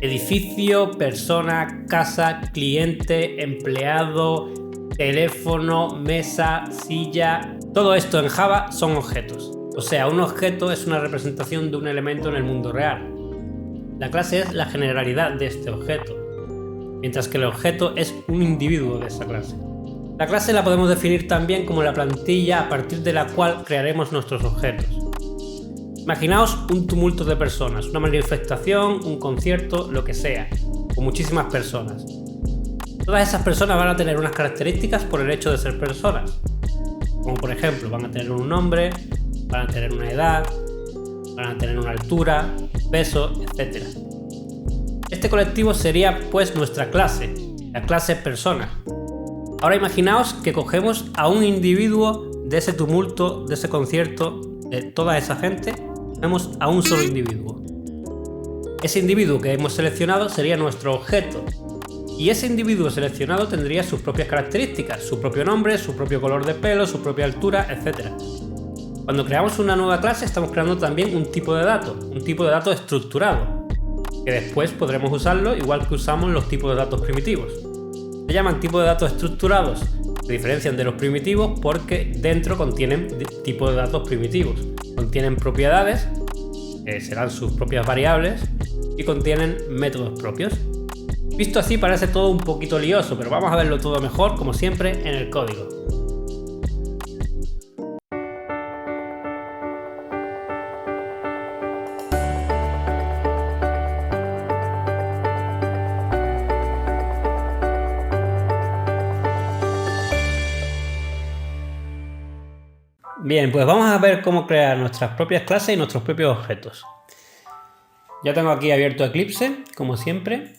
edificio, persona, casa, cliente, empleado, teléfono, mesa, silla. Todo esto en Java son objetos. O sea, un objeto es una representación de un elemento en el mundo real. La clase es la generalidad de este objeto, mientras que el objeto es un individuo de esa clase. La clase la podemos definir también como la plantilla a partir de la cual crearemos nuestros objetos. Imaginaos un tumulto de personas, una manifestación, un concierto, lo que sea, con muchísimas personas. Todas esas personas van a tener unas características por el hecho de ser personas. Como por ejemplo, van a tener un nombre, van a tener una edad, van a tener una altura, peso, etc. Este colectivo sería pues nuestra clase, la clase persona. Ahora imaginaos que cogemos a un individuo de ese tumulto, de ese concierto, de toda esa gente, cogemos a un solo individuo. Ese individuo que hemos seleccionado sería nuestro objeto. Y ese individuo seleccionado tendría sus propias características, su propio nombre, su propio color de pelo, su propia altura, etc. Cuando creamos una nueva clase estamos creando también un tipo de dato estructurado, que después podremos usarlo igual que usamos los tipos de datos primitivos. Se llaman tipos de datos estructurados, se diferencian de los primitivos porque dentro contienen tipos de datos primitivos, contienen propiedades, que serán sus propias variables, y contienen métodos propios. Visto así parece todo un poquito lioso, pero vamos a verlo todo mejor, como siempre, en el código. Bien, pues vamos a ver cómo crear nuestras propias clases y nuestros propios objetos. Ya tengo aquí abierto Eclipse, como siempre.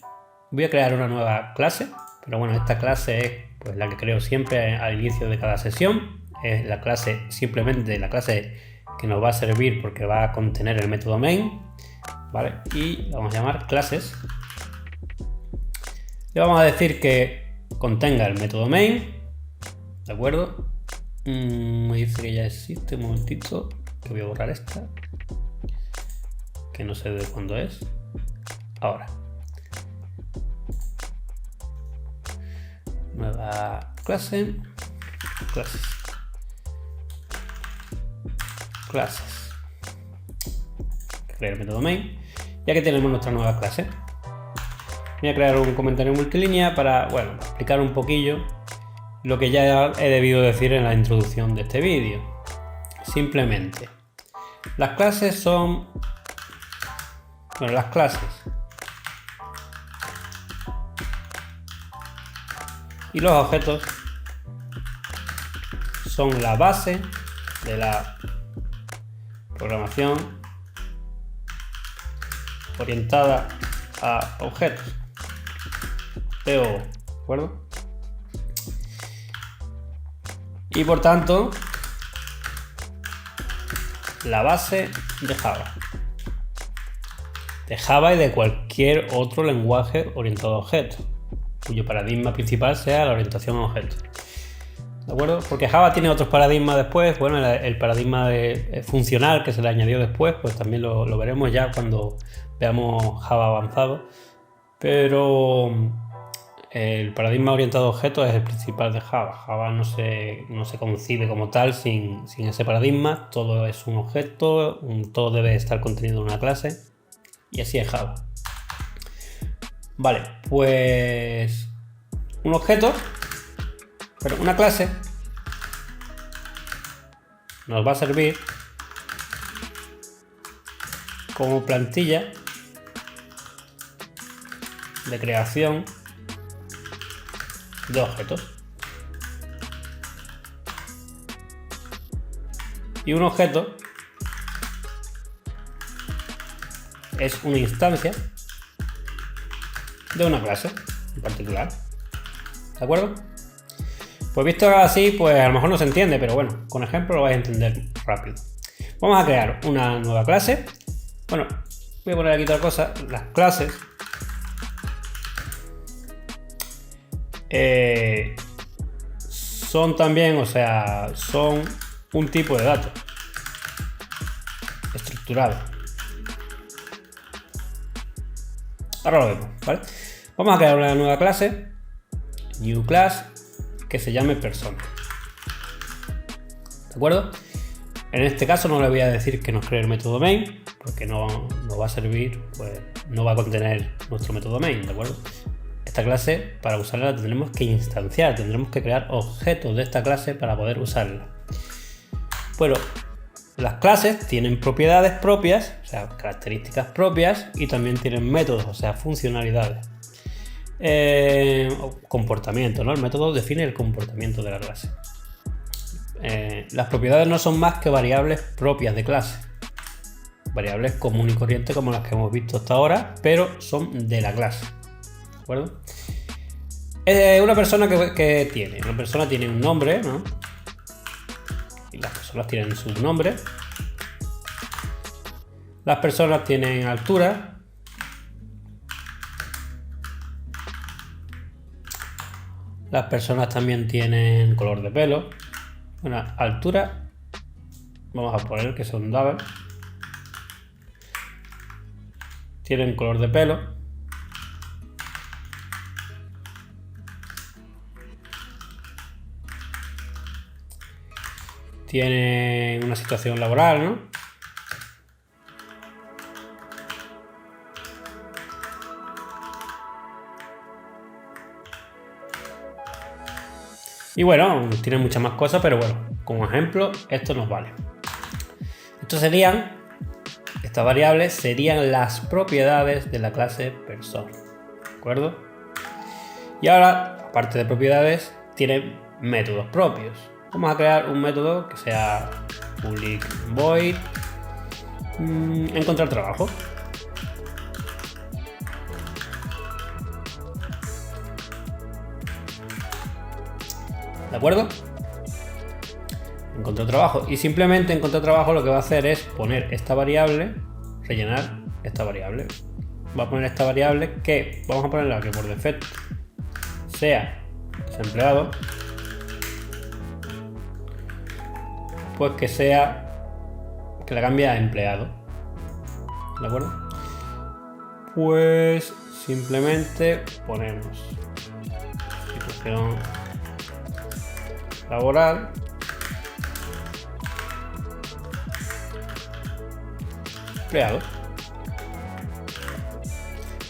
Voy a crear una nueva clase, pero bueno, esta clase es pues la que creo siempre al inicio de cada sesión. Es la clase, simplemente la clase que nos va a servir porque va a contener el método main, ¿vale? Y vamos a llamar clases. Le vamos a decir que contenga el método main, ¿de acuerdo? Me dice que ya existe, un momentito, que voy a borrar esta, que no sé de cuándo es. Ahora. Nueva clase, clases, crear el método main. Ya que tenemos nuestra nueva clase, voy a crear un comentario multilínea para, bueno, explicar un poquillo lo que ya he debido decir en la introducción de este vídeo. Simplemente, las clases son, bueno, las clases y los objetos son la base de la programación orientada a objetos. ¿De acuerdo? Y por tanto, la base de Java. De Java y de cualquier otro lenguaje orientado a objetos, cuyo paradigma principal sea la orientación a objetos. ¿De acuerdo? Porque Java tiene otros paradigmas después. Bueno, el paradigma funcional que se le añadió después, pues también lo veremos ya cuando veamos Java avanzado. Pero el paradigma orientado a objetos es el principal de Java. Java no se concibe como tal sin ese paradigma. Todo es un objeto, todo debe estar contenido en una clase. Y así es Java. Vale, pues un objeto, pero una clase nos va a servir como plantilla de creación de objetos. Y un objeto es una instancia de una clase en particular. ¿De acuerdo? Pues visto así, pues a lo mejor no se entiende, pero bueno, con ejemplo lo vais a entender rápido. Vamos a crear una nueva clase. Bueno, voy a poner aquí otra cosa. Las clases son también, o sea, son un tipo de dato estructurado. Ahora lo vemos, ¿vale? Vamos a crear una nueva clase, new class, que se llame persona. ¿De acuerdo? En este caso no le voy a decir que nos cree el método main, porque no va a servir, pues no va a contener nuestro método main, ¿de acuerdo? Esta clase, para usarla, la tendremos que instanciar, tendremos que crear objetos de esta clase para poder usarla. Bueno, las clases tienen propiedades propias, o sea, características propias, y también tienen métodos, o sea, funcionalidades. Comportamiento, ¿no? El método define el comportamiento de la clase. Las propiedades no son más que variables propias de clase. Variables común y corriente como las que hemos visto hasta ahora, pero son de la clase. ¿De acuerdo? Una persona que tiene. Una persona tiene un nombre, ¿no? Y las personas tienen su nombre. Las personas tienen altura. Las personas también tienen color de pelo. Bueno, altura. Vamos a poner que son double. Tienen color de pelo. Tienen una situación laboral, ¿no? Y bueno, tienen muchas más cosas, pero bueno, como ejemplo, esto nos vale. Estas variables serían las propiedades de la clase persona, ¿de acuerdo? Y ahora, aparte de propiedades, tienen métodos propios. Vamos a crear un método que sea public void encontrar trabajo. ¿De acuerdo? Encontrar trabajo. Y simplemente encontrar trabajo lo que va a hacer es poner esta variable, rellenar esta variable. Va a poner esta variable que vamos a ponerla que por defecto sea desempleado. Pues que la cambie a empleado. ¿De acuerdo? Pues simplemente ponemos situación laboral empleado.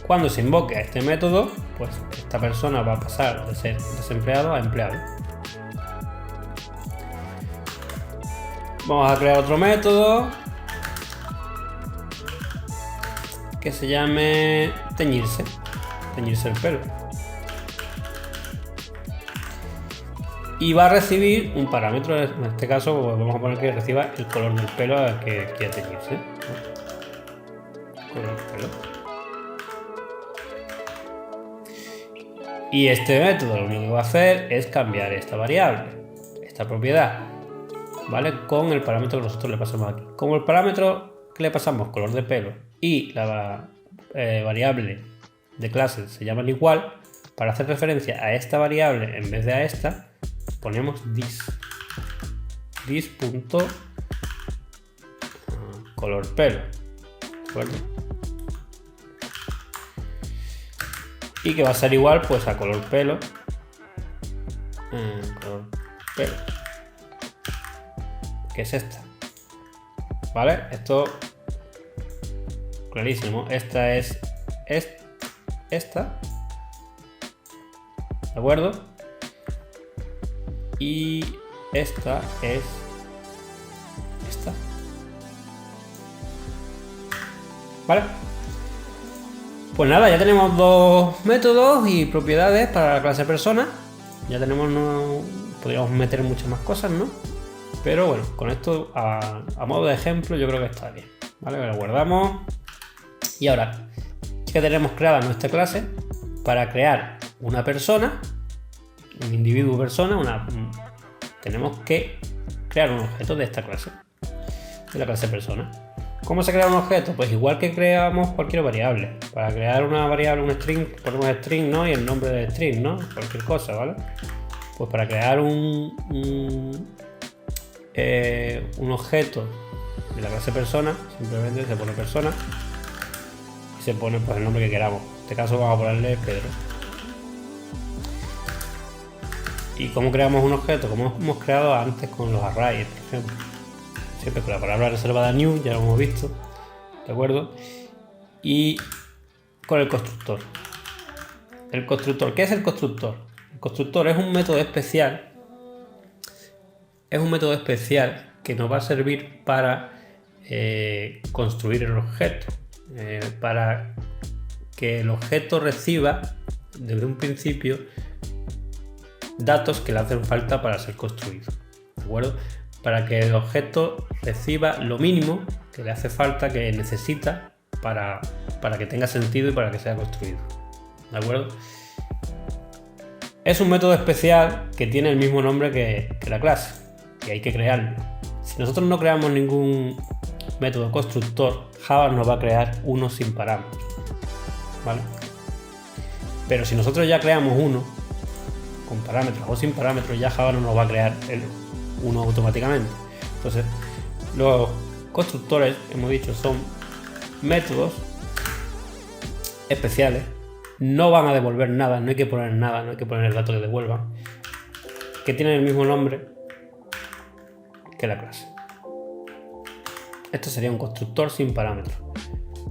Cuando se invoque a este método, pues esta persona va a pasar de ser desempleado a empleado. Vamos a crear otro método que se llame teñirse el pelo. Y va a recibir un parámetro, en este caso pues vamos a poner que reciba el color del pelo al que quiera teñirse. Color del pelo. Y este método lo único que va a hacer es cambiar esta variable, esta propiedad, ¿vale? Con el parámetro que nosotros le pasamos aquí. Como el parámetro que le pasamos, color de pelo, y la variable de clase se llaman igual, para hacer referencia a esta variable en vez de a esta, ponemos dis.color pelo, ¿de acuerdo? Y que va a ser igual pues a color pelo, que es esta, ¿vale? Esto clarísimo. Esta es esta, ¿de acuerdo? Y esta es esta, ¿vale? Pues nada, ya tenemos dos métodos y propiedades para la clase persona. Ya tenemos, podríamos meter muchas más cosas, ¿no? Pero bueno, con esto a modo de ejemplo yo creo que está bien, ¿vale? Lo guardamos. Y ahora, ya tenemos creada nuestra clase, para crear una persona, un individuo persona, tenemos que crear un objeto de esta clase, de la clase persona. ¿Cómo se crea un objeto? Pues igual que creamos cualquier variable. Para crear una variable, un string, ponemos string, ¿no? Y el nombre del string, ¿no? Cualquier cosa, ¿vale? Pues para crear un objeto de la clase persona, simplemente se pone persona y se pone pues el nombre que queramos. este caso vamos a ponerle Pedro. ¿Y cómo creamos un objeto? Como hemos creado antes con los arrays, por ejemplo. Siempre con la palabra reservada new, ya lo hemos visto, ¿de acuerdo? Y con el constructor. El constructor, ¿qué es el constructor? El constructor es un método especial. Es un método especial que nos va a servir para construir el objeto. Para que el objeto reciba desde un principio datos que le hacen falta para ser construido, ¿de acuerdo? Para que el objeto reciba lo mínimo que le hace falta, que necesita para que tenga sentido y para que sea construido, ¿de acuerdo? Es un método especial que tiene el mismo nombre que la clase, y hay que crearlo. Si nosotros no creamos ningún método constructor, Java nos va a crear uno sin parámetros, ¿vale? Pero si nosotros ya creamos uno con parámetros o sin parámetros, ya Java no nos va a crear uno automáticamente. Entonces, los constructores, hemos dicho, son métodos especiales, no van a devolver nada, no hay que poner nada, no hay que poner el dato que devuelvan, que tienen el mismo nombre que la clase. Esto sería un constructor sin parámetros,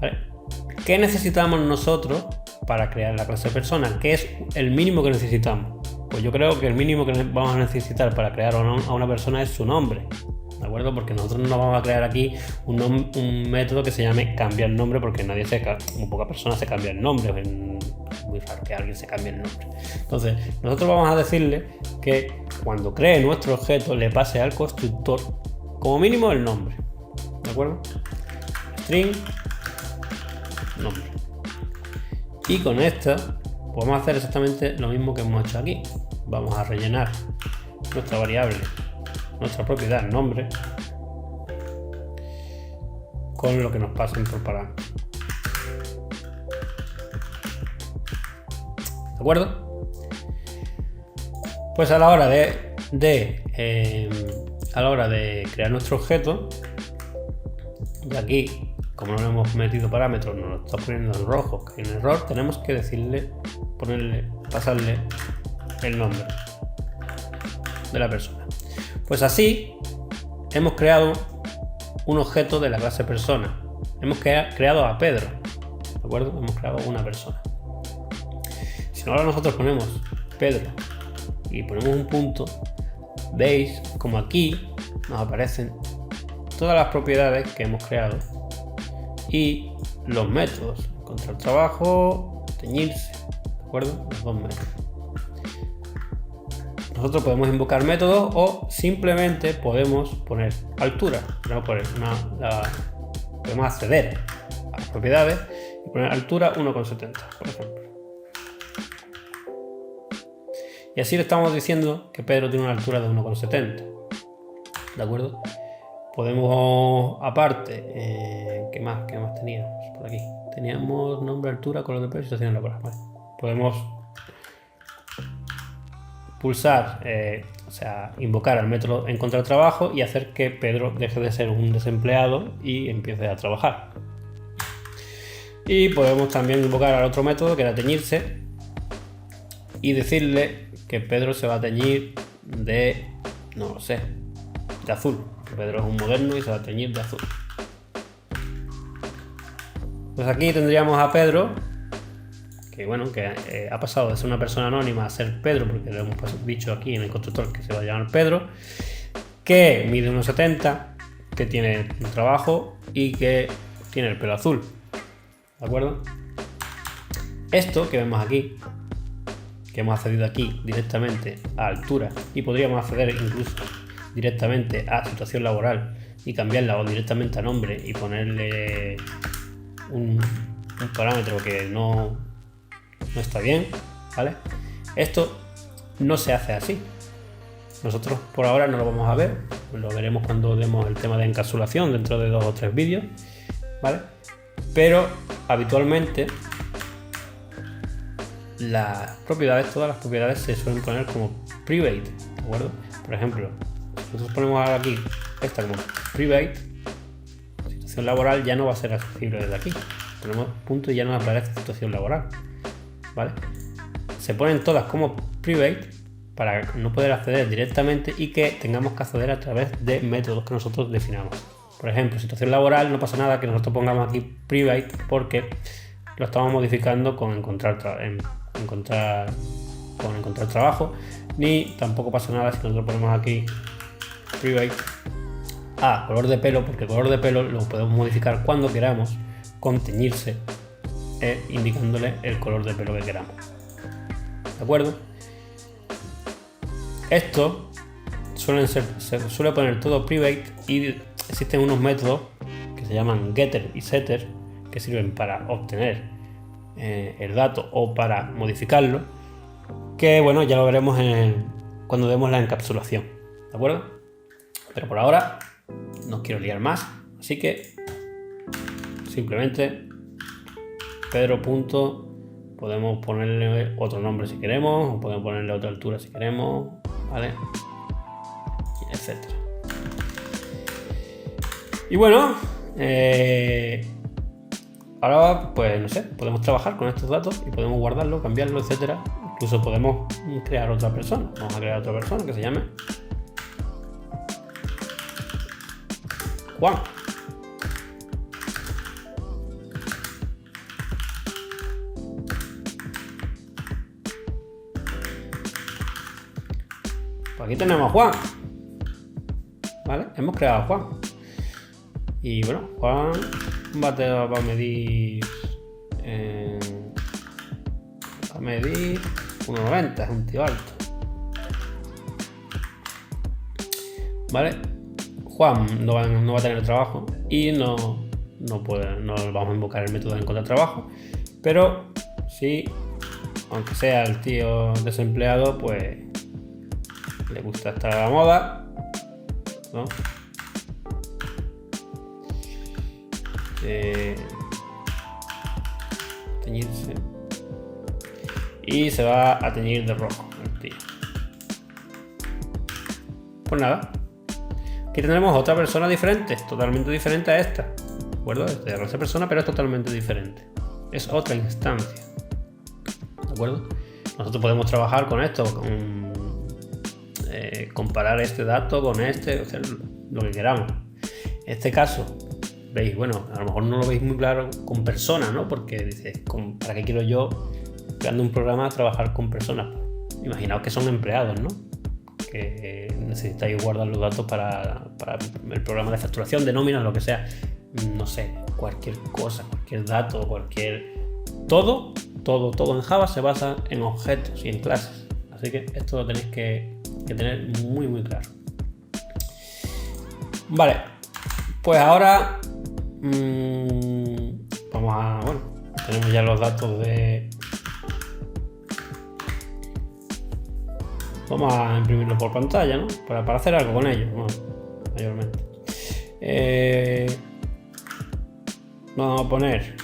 ¿vale? ¿Qué necesitamos nosotros para crear la clase persona? ¿Qué es el mínimo que necesitamos? Pues yo creo que el mínimo que vamos a necesitar para crear a una persona es su nombre, ¿de acuerdo? Porque nosotros no vamos a crear aquí un método que se llame cambiar nombre, porque muy pocas personas se cambian el nombre, es muy raro que alguien se cambie el nombre. Entonces, nosotros vamos a decirle que cuando cree nuestro objeto le pase al constructor como mínimo el nombre, ¿de acuerdo? String nombre. Y con esta podemos hacer exactamente lo mismo que hemos hecho aquí. Vamos a rellenar nuestra variable, nuestra propiedad nombre, con lo que nos pasen por parámetro. ¿De acuerdo? Pues a la hora de crear nuestro objeto, y aquí, como no le hemos metido parámetros, nos lo está poniendo en rojo, que hay un error, tenemos que pasarle el nombre de la persona. Pues así hemos creado un objeto de la clase persona. Hemos creado a Pedro, ¿de acuerdo? Hemos creado una persona. Si ahora nosotros ponemos Pedro y ponemos un punto, veis como aquí nos aparecen todas las propiedades que hemos creado y los métodos: encontrar trabajo, teñirse, ¿de acuerdo? Los dos métodos. Nosotros podemos invocar métodos o simplemente podemos poner altura. Podemos acceder a las propiedades y poner altura 1,70, por ejemplo. Y así le estamos diciendo que Pedro tiene una altura de 1,70. ¿De acuerdo? Podemos, aparte, ¿qué más teníamos por aquí? Teníamos nombre, altura, color de pelo y situación laboral. Vale. Podemos pulsar, invocar al método encontrar trabajo y hacer que Pedro deje de ser un desempleado y empiece a trabajar. Y podemos también invocar al otro método, que era teñirse, y decirle que Pedro se va a teñir de azul. Pedro es un moderno y se va a teñir de azul. Pues aquí tendríamos a Pedro, que ha pasado de ser una persona anónima a ser Pedro, porque le hemos dicho aquí en el constructor que se va a llamar Pedro, que mide 1,70, que tiene un trabajo y que tiene el pelo azul. ¿De acuerdo? Esto que vemos aquí, que hemos accedido aquí directamente a altura, y podríamos acceder incluso directamente a situación laboral y cambiarla, o directamente a nombre y ponerle un parámetro que no está bien, ¿vale? Esto no se hace así. Nosotros por ahora no lo vamos a ver, lo veremos cuando demos el tema de encapsulación dentro de 2 o 3 vídeos, ¿vale? Pero habitualmente todas las propiedades se suelen poner como private, ¿de acuerdo? Por ejemplo, nosotros ponemos ahora aquí esta como private, situación laboral ya no va a ser accesible desde aquí. Ponemos punto y ya nos aparece situación laboral. ¿vale? Se ponen todas como private para no poder acceder directamente y que tengamos que acceder a través de métodos que nosotros definamos. Por ejemplo, situación laboral, no pasa nada que nosotros pongamos aquí private porque lo estamos modificando con encontrar trabajo, ni tampoco pasa nada si nosotros ponemos aquí private color de pelo, porque el color de pelo lo podemos modificar cuando queramos con teñirse, indicándole el color de pelo que queramos. ¿De acuerdo? Esto se suele poner todo private y existen unos métodos que se llaman getter y setter que sirven para obtener el dato o para modificarlo, que bueno, ya lo veremos cuando demos la encapsulación, ¿de acuerdo? Pero por ahora no os quiero liar más, así que simplemente Pedro. Podemos ponerle otro nombre si queremos, o podemos ponerle otra altura si queremos, ¿vale? Etcétera. Y bueno, ahora pues no sé, podemos trabajar con estos datos y podemos guardarlo, cambiarlo, etcétera. Incluso podemos crear otra persona. Vamos a crear otra persona que se llame Juan. Pues aquí tenemos a Juan. ¿Vale? Hemos creado a Juan. Y bueno, Juan va a medir 1,90, es un tío alto. ¿Vale? Juan no va a tener trabajo y no vamos a invocar el método de encontrar trabajo, pero sí, aunque sea el tío desempleado, pues le gusta estar a la moda, ¿no? Teñirse, y se va a teñir de rojo el tío. Pues nada, aquí tendremos otra persona diferente, totalmente diferente a esta, ¿de acuerdo? Es de esa persona, pero es totalmente diferente, es otra instancia, ¿de acuerdo? Nosotros podemos trabajar con esto, comparar este dato con este, hacer lo que queramos. En este caso, veis, bueno, a lo mejor no lo veis muy claro con personas, ¿no? Porque dices, ¿para qué quiero yo, creando un programa, trabajar con personas? Imaginaos que son empleados, ¿no? Que necesitáis guardar los datos para el programa de facturación, de nóminas, lo que sea. No sé, cualquier cosa, cualquier dato, todo en Java se basa en objetos y en clases. Así que esto lo tenéis que tener muy, muy claro. Vale, pues ahora tenemos ya los datos vamos a imprimirlo por pantalla, ¿no? Para hacer algo con ellos, bueno, mayormente. Vamos a poner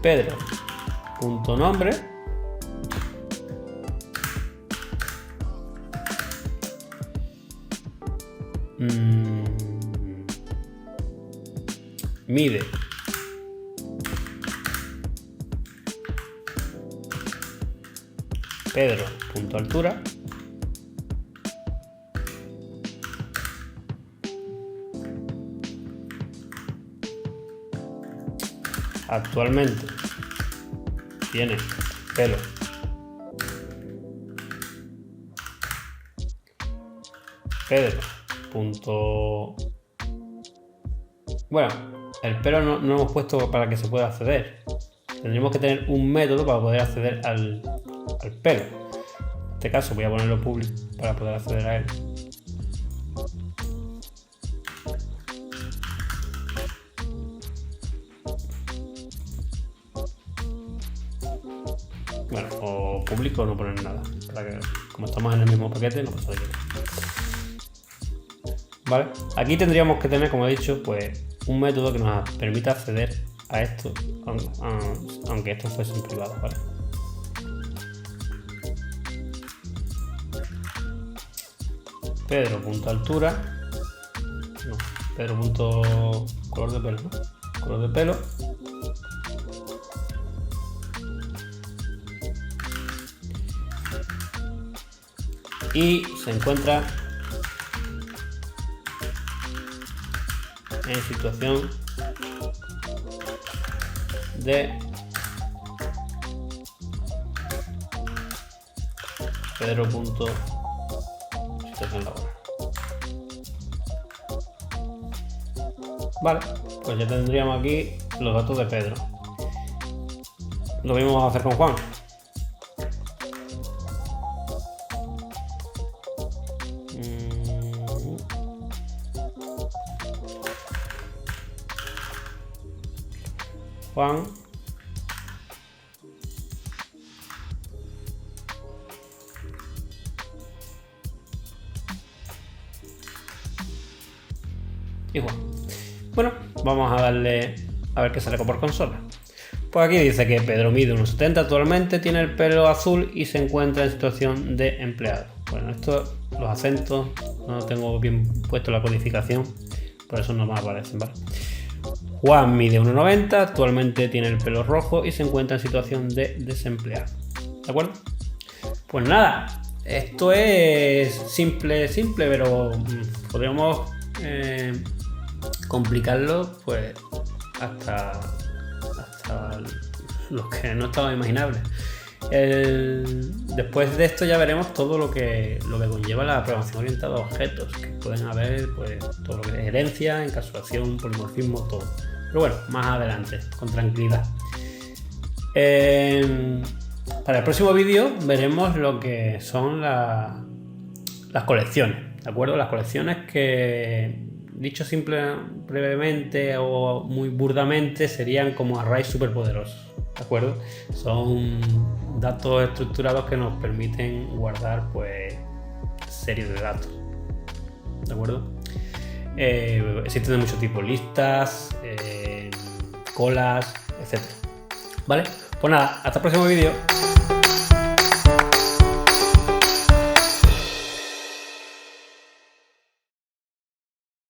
Pedro.nombre. Mide Pedro.altura. Actualmente tiene pelo. Bueno, el pelo no lo hemos puesto para que se pueda acceder. Tendríamos que tener un método para poder acceder al pelo. En este caso voy a ponerlo público para poder acceder a él. Bueno, o público o no poner nada, para que, como estamos en el mismo paquete, no pasa nada. Vale, aquí tendríamos que tener, como he dicho, pues un método que nos permita acceder a esto, aunque estos fuesen privados, ¿vale? Pedro.altura, no, Pedro.color de pelo, ¿no? Color de pelo. y se encuentra en situación de Pedro. Situación laboral. Vale, pues ya tendríamos aquí los datos de Pedro. Lo mismo vamos a hacer con Juan. Juan y Juan. Bueno, vamos a darle a ver qué sale por consola. Pues aquí dice que Pedro mide 1,70 actualmente, tiene el pelo azul y se encuentra en situación de empleado. Bueno, esto, los acentos, no tengo bien puesto la codificación, por eso no me aparecen, ¿vale? Juan mide 1,90, actualmente tiene el pelo rojo y se encuentra en situación de desempleado. ¿De acuerdo? Pues nada, esto es simple, pero podríamos complicarlo pues hasta los que no estaban imaginables. Después de esto ya veremos todo lo que conlleva la programación orientada a objetos, que pueden haber pues todo lo que es herencia, encapsulación, polimorfismo, todo. Pero bueno, más adelante, con tranquilidad. Para el próximo vídeo veremos lo que son las colecciones, ¿de acuerdo? Las colecciones que, dicho brevemente o muy burdamente, serían como arrays superpoderosos, ¿de acuerdo? Son datos estructurados que nos permiten guardar pues series de datos, ¿de acuerdo? Existen de muchos tipos, listas, colas, etc. ¿Vale? Pues nada, hasta el próximo vídeo.